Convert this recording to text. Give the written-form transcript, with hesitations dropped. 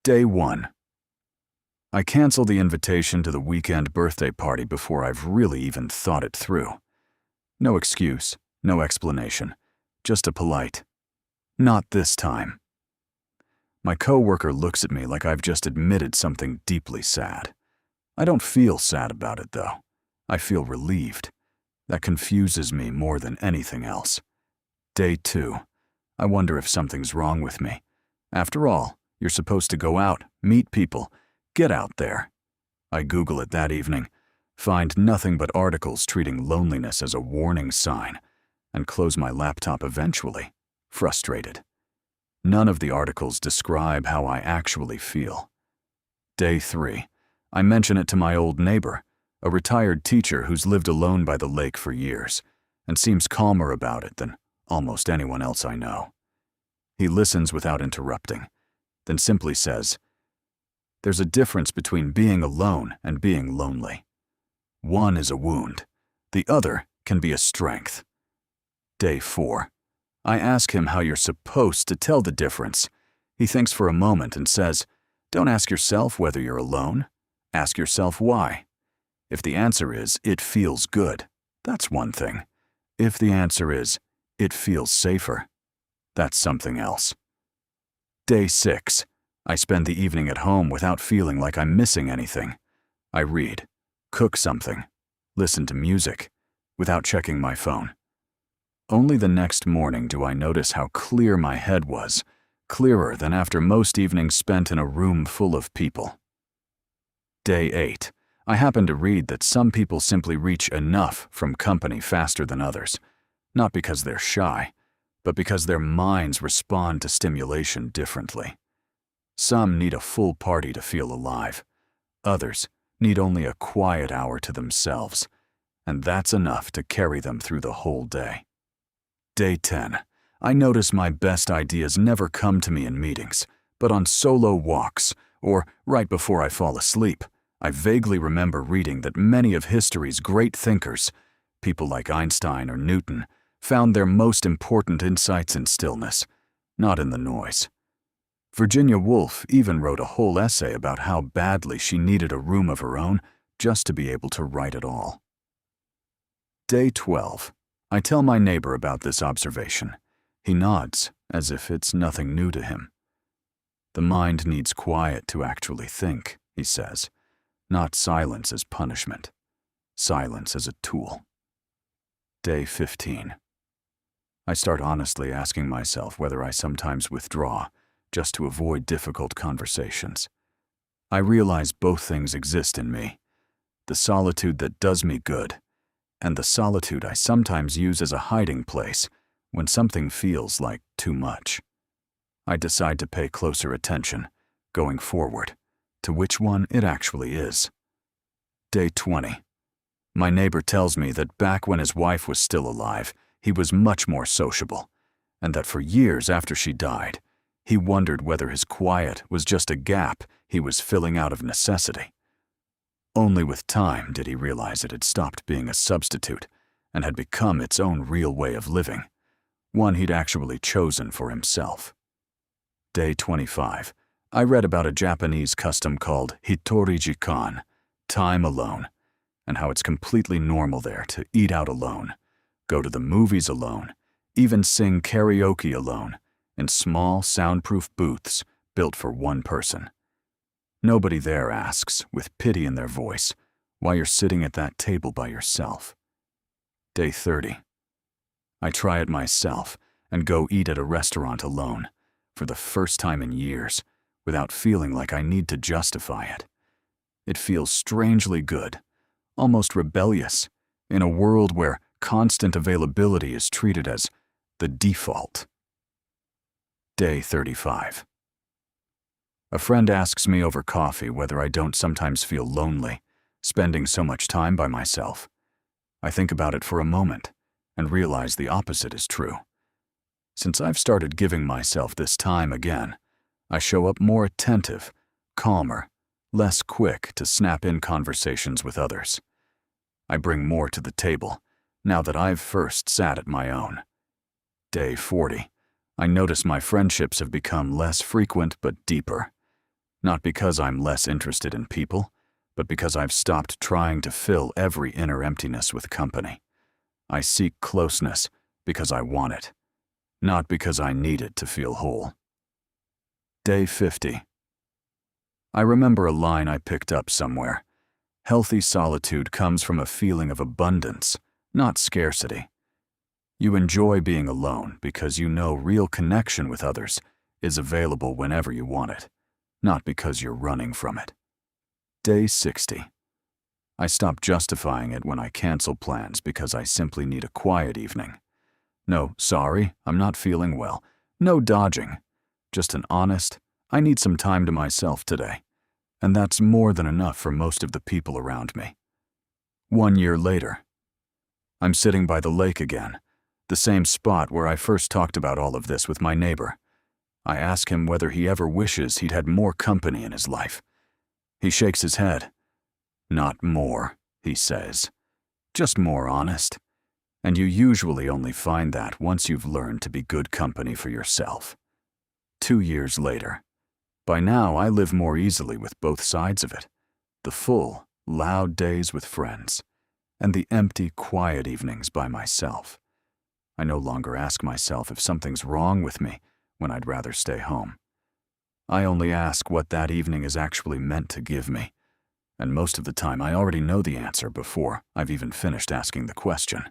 Day 1. I cancel the invitation to the weekend birthday party before I've really even thought it through. No excuse, no explanation, just a polite, "Not this time." My coworker looks at me like I've just admitted something deeply sad. I don't feel sad about it, though. I feel relieved. That confuses me more than anything else. Day 2. I wonder if something's wrong with me. After all, you're supposed to go out, meet people, get out there. I Google it that evening, find nothing but articles treating loneliness as a warning sign, and close my laptop eventually, frustrated. None of the articles describe how I actually feel. Day 3. I mention it to my old neighbor, a retired teacher who's lived alone by the lake for years, and seems calmer about it than almost anyone else I know. He listens without interrupting, then simply says, "There's a difference between being alone and being lonely. One is a wound, the other can be a strength." Day 4. I ask him how you're supposed to tell the difference. He thinks for a moment and says, "Don't ask yourself whether you're alone. Ask yourself why. If the answer is, it feels good, that's one thing. If the answer is, it feels safer, that's something else." Day 6. I spend the evening at home without feeling like I'm missing anything. I read, cook something, listen to music, without checking my phone. Only the next morning do I notice how clear my head was, clearer than after most evenings spent in a room full of people. Day 8. I happen to read that some people simply reach enough from company faster than others, not because they're shy, but because their minds respond to stimulation differently. Some need a full party to feel alive. Others need only a quiet hour to themselves, and that's enough to carry them through the whole day. Day 10. I notice my best ideas never come to me in meetings, but on solo walks, or right before I fall asleep. I vaguely remember reading that many of history's great thinkers, people like Einstein or Newton, found their most important insights in stillness, not in the noise. Virginia Woolf even wrote a whole essay about how badly she needed a room of her own just to be able to write it all. Day 12. I tell my neighbor about this observation. He nods, as if it's nothing new to him. "The mind needs quiet to actually think," he says. "Not silence as punishment. Silence as a tool." Day 15. I start honestly asking myself whether I sometimes withdraw, just to avoid difficult conversations. I realize both things exist in me. The solitude that does me good, and the solitude I sometimes use as a hiding place when something feels like too much. I decide to pay closer attention, going forward, to which one it actually is. Day 20. My neighbor tells me that back when his wife was still alive, he was much more sociable, and that for years after she died, he wondered whether his quiet was just a gap he was filling out of necessity. Only with time did he realize it had stopped being a substitute and had become its own real way of living, one he'd actually chosen for himself. Day 25. I read about a Japanese custom called hitorijikan, time alone, and how it's completely normal there to eat out alone, go to the movies alone, even sing karaoke alone, in small, soundproof booths built for one person. Nobody there asks, with pity in their voice, why you're sitting at that table by yourself. Day 30. I try it myself and go eat at a restaurant alone, for the first time in years, without feeling like I need to justify it. It feels strangely good, almost rebellious, in a world where constant availability is treated as the default. Day 35. A friend asks me over coffee whether I don't sometimes feel lonely, spending so much time by myself. I think about it for a moment and realize the opposite is true. Since I've started giving myself this time again, I show up more attentive, calmer, less quick to snap in conversations with others. I bring more to the table, now that I've first sat at my own. Day 40. I notice my friendships have become less frequent but deeper. Not because I'm less interested in people, but because I've stopped trying to fill every inner emptiness with company. I seek closeness because I want it, not because I need it to feel whole. Day 50. I remember a line I picked up somewhere. Healthy solitude comes from a feeling of abundance, not scarcity. You enjoy being alone because you know real connection with others is available whenever you want it, not because you're running from it. Day 60. I stop justifying it when I cancel plans because I simply need a quiet evening. No, sorry, I'm not feeling well. No dodging. Just an honest, I need some time to myself today. And that's more than enough for most of the people around me. 1 year later. I'm sitting by the lake again, the same spot where I first talked about all of this with my neighbor. I ask him whether he ever wishes he'd had more company in his life. He shakes his head. Not more, he says. Just more honest. And you usually only find that once you've learned to be good company for yourself. 2 years later. By now, I live more easily with both sides of it. The full, loud days with friends, and the empty, quiet evenings by myself. I no longer ask myself if something's wrong with me when I'd rather stay home. I only ask what that evening is actually meant to give me, and most of the time I already know the answer before I've even finished asking the question.